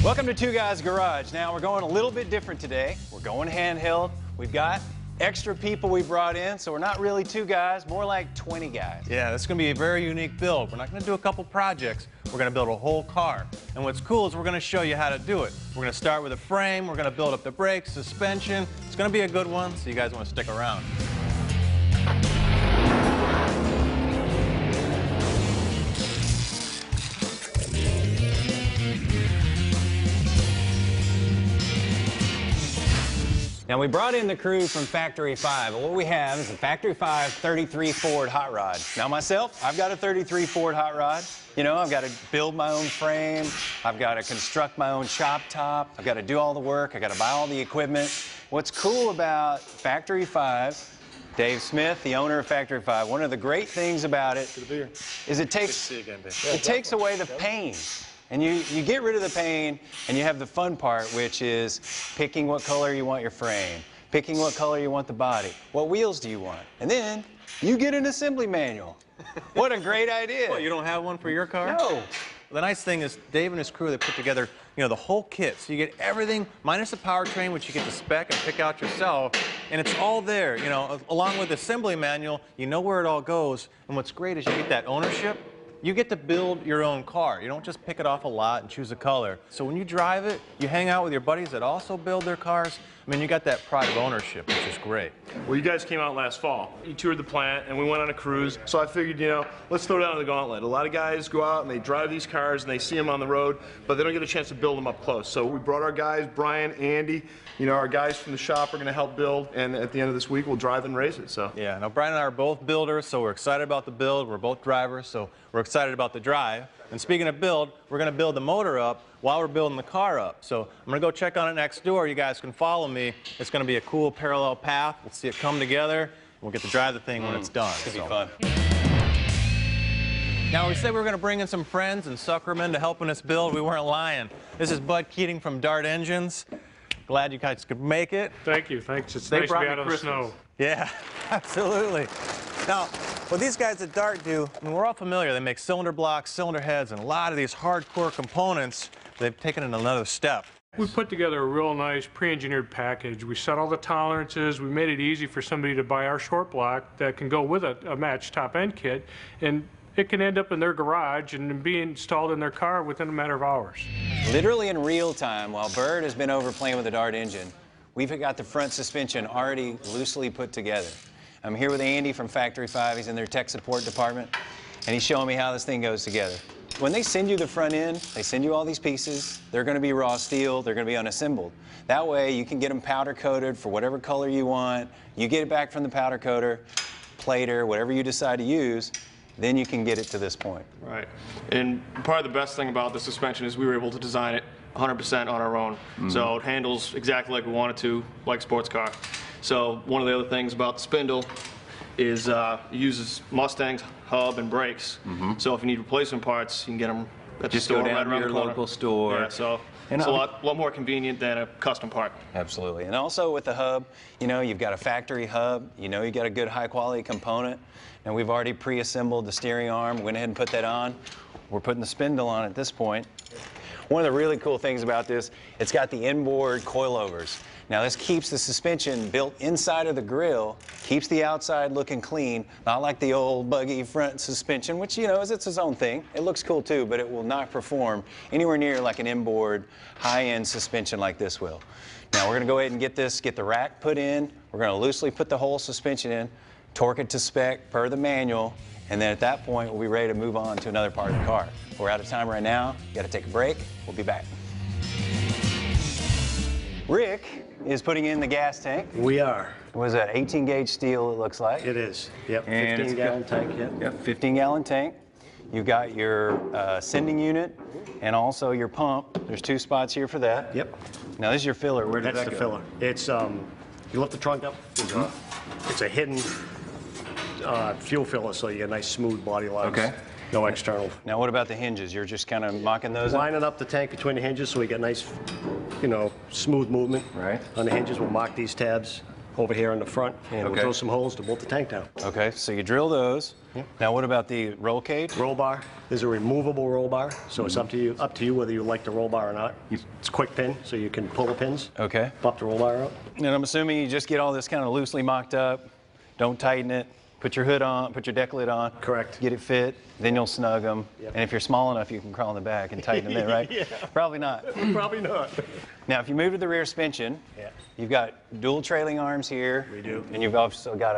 Welcome to Two Guys Garage. Now we're going a little bit different today. We're going handheld. We've got extra people we brought in, so we're not really two guys, more like 20 guys. Yeah, this is going to be a very unique build. We're not going to do a couple projects. We're going to build a whole car. And what's cool is we're going to show you how to do it. We're going to start with a frame. We're going to build up the brakes, suspension. It's going to be a good one, so you guys want to stick around. Now we brought in the crew from Factory 5, and what we have is a Factory 5 33 Ford hot rod. Now myself, I've got a 33 Ford hot rod. You know, I've got to build my own frame, I've got to construct my own shop top, I've got to do all the work, I've got to buy all the equipment. What's cool about Factory 5, Dave Smith, the owner of Factory 5, one of the great things about it is it takes away the pain. And you get rid of the pain, and you have the fun part, which is picking what color you want your frame, picking what color you want the body, what wheels do you want, and then you get an assembly manual. What a great idea. Well, you don't have one for your car? No. The nice thing is Dave and his crew, they put together, you know, the whole kit. So you get everything, minus the powertrain, which you get to spec and pick out yourself, and it's all there, you know, along with the assembly manual, you know where it all goes. And what's great is you get that ownership. You get to build your own car. You don't just pick it off a lot and choose a color. So when you drive it, you hang out with your buddies that also build their cars. I mean, you got that pride of ownership, which is great. Well, you guys came out last fall. You toured the plant, and we went on a cruise. So I figured, you know, let's throw down the gauntlet. A lot of guys go out and they drive these cars and they see them on the road, but they don't get a chance to build them up close. So we brought our guys, Bryan, Andy, you know, our guys from the shop are going to help build, and at the end of this week, we'll drive and race it. So yeah, now Bryan and I are both builders, so we're excited about the build. We're both drivers, so we're excited about the drive. And speaking of build, we're going to build the motor up while we're building the car up. So I'm going to go check on it next door. You guys can follow me. It's going to be a cool parallel path. We'll see it come together, and we'll get to drive the thing when it's done. It's going to be fun. Now, we said we were going to bring in some friends and sucker them into helping us build. We weren't lying. This is Bud Keating from Dart Engines. Glad you guys could make it. thank you, thanks. It's They nice to brought be me out of the Christmas. snow. Yeah, absolutely. Now, what these guys at Dart do, I mean, we're all familiar. They make cylinder blocks, cylinder heads, and a lot of these hardcore components, they've taken it another step. We put together a real nice pre-engineered package. We set all the tolerances. We made it easy for somebody to buy our short block that can go with a matched top-end kit, and it can end up in their garage and be installed in their car within a matter of hours. Literally in real time, while Byrd has been over playing with the Dart engine, we've got the front suspension already loosely put together. I'm here with Andy from Factory 5. He's in their tech support department, and he's showing me how this thing goes together. When they send you the front end, they send you all these pieces. They're going to be raw steel. They're going to be unassembled. That way, you can get them powder coated for whatever color you want. You get it back from the powder coater, plater, whatever you decide to use. Then you can get it to this point. Right. And probably the best thing about the suspension is we were able to design it 100% on our own. So it handles exactly like we want it to, like a sports car. So one of the other things about the spindle is it uses Mustang's hub and brakes. So if you need replacement parts, you can get them at the store go down right to around your the corner. local store. Yeah, so it's a lot more convenient than a custom part. Absolutely. And also with the hub, you know, you've got a factory hub. You know, you've got a good high-quality component. And we've already pre-assembled the steering arm. Went ahead and put that on. We're putting the spindle on at this point. One of the really cool things about this, it's got the inboard coilovers. Now this keeps the suspension built inside of the grille, keeps the outside looking clean, not like the old buggy front suspension, which, you know, is its own thing. It looks cool too, but it will not perform anywhere near like an inboard high-end suspension like this will. Now we're gonna go ahead and get the rack put in. We're gonna loosely put the whole suspension in, torque it to spec per the manual, and then at that point we'll be ready to move on to another part of the car. We're out of time right now. You gotta take a break. We'll be back. Rick is putting in the gas tank. We are. Was that 18 gauge steel, it looks like? It is. Yep. And 15-gallon tank. Yep, 15-gallon tank. You've got your sending unit and also your pump. There's two spots here for that. Yep. Now this is your filler. Where did That's that the go? filler. It's you lift the trunk up. It's a hidden fuel filler, so you get nice smooth body lines. Okay. No external. Now what about the hinges? You're just kind of mocking those up? Lining up the tank between the hinges so we get nice, you know, smooth movement. Right. On the hinges, we'll mock these tabs. over here in the front, and Okay. we'll drill some holes to bolt the tank down. Okay, so you drill those. Yep. Now what about the roll cage? Roll bar is a removable roll bar, so it's up to you whether you like the roll bar or not. It's quick pin, so you can pull the pins. Okay. Pop the roll bar out. And I'm assuming you just get all this kind of loosely mocked up, don't tighten it, put your hood on, put your deck lid on. Correct. Get it fit, then you'll snug them. Yep. And if you're small enough, you can crawl in the back and tighten them in, right? Yeah. Probably not. Probably not. Now, if you move to the rear suspension, Yeah. you've got dual trailing arms here. We do. And you've also got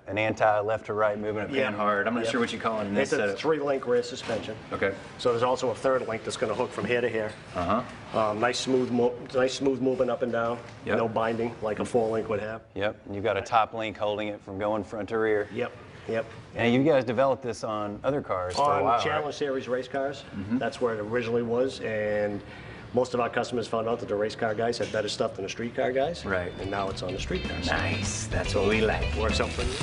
an anti-left to right moving it Yeah. pan hard. I'm not Yeah. sure what you call it in this It's a setup. 3-link rear suspension. Okay. So there's also a third link that's going to hook from here to here. Uh-huh. Nice smooth movement up and down. Yep. No binding like a 4-link would have. Yep. And you've got a top link holding it from going front to rear. Yep. Yep. And you guys developed this on other cars for a On while, Challenge right? Series race cars, that's where it originally was, and most of our customers found out that the race car guys had better stuff than the street car guys. Right. And now it's on the street cars. Nice. That's what we like. Works out pretty good.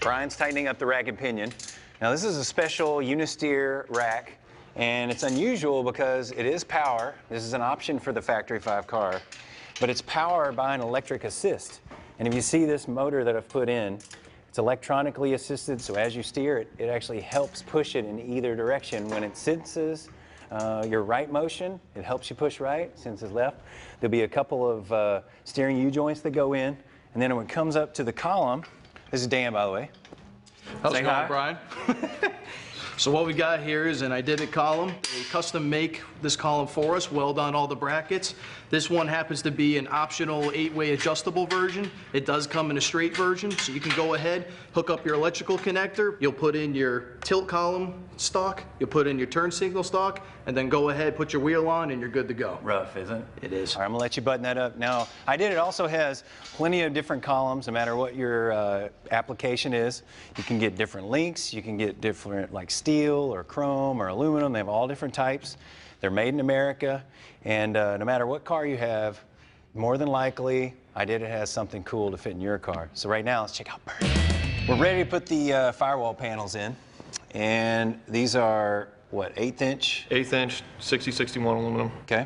Brian's tightening up the rack and pinion. Now this is a special unisteer rack, and it's unusual because it is power. This is an option for the Factory 5 car, but it's powered by an electric assist. And if you see this motor that I've put in, it's electronically assisted, so as you steer it, it actually helps push it in either direction. When it senses your right motion, it helps you push right, senses left. There'll be a couple of steering U-joints that go in, and then when it comes up to the column, this is Dan, by the way. How's Say it going, hi. Brian? So what we got here is an identical column. They custom make this column for us, weld on all the brackets. This one happens to be an optional 8-way adjustable version. It does come in a straight version, so you can go ahead, hook up your electrical connector, you'll put in your tilt column stock, you'll put in your turn signal stock, and then go ahead, put your wheel on, and you're good to go. Rough, isn't it? It is. All right, I'm gonna let you button that up. Now, it also has plenty of different columns, no matter what your application is. You can get different links, you can get different like steel or chrome or aluminum. They have all different types. They're made in America, and no matter what car you have, more than likely, it has something cool to fit in your car. So right now, let's check out Byrd. We're ready to put the Firewall panels in, and these are, what, 1/8 inch? 1/8 inch, 6061 aluminum. Okay.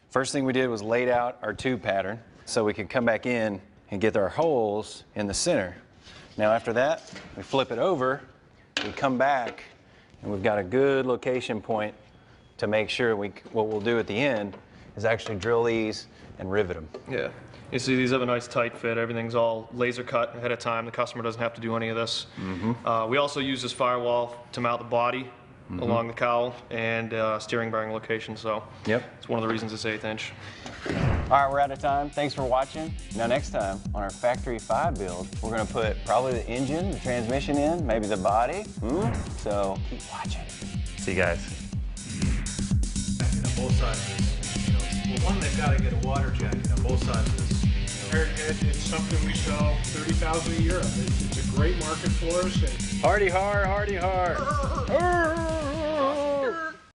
First thing we did was laid out our tube pattern so we could come back in and get our holes in the center. Now after that, we flip it over, we come back, and we've got a good location point to make sure what we'll do at the end is actually drill these and rivet them. Yeah. You see these have a nice tight fit. Everything's all laser cut ahead of time. The customer doesn't have to do any of this. We also use this firewall to mount the body along the cowl and steering bearing location. So Yep. it's one of the reasons it's 1/8 inch. All right, we're out of time. Thanks for watching. Now next time on our Factory 5 build, we're gonna put probably the engine, the transmission in, maybe the body. So keep watching. See you guys. Both sides of this, well, one, they've got to get a water jet, both sides of this. It's something we sell 30,000 a year of. It's a great market for us. And Hardy har, hardy har.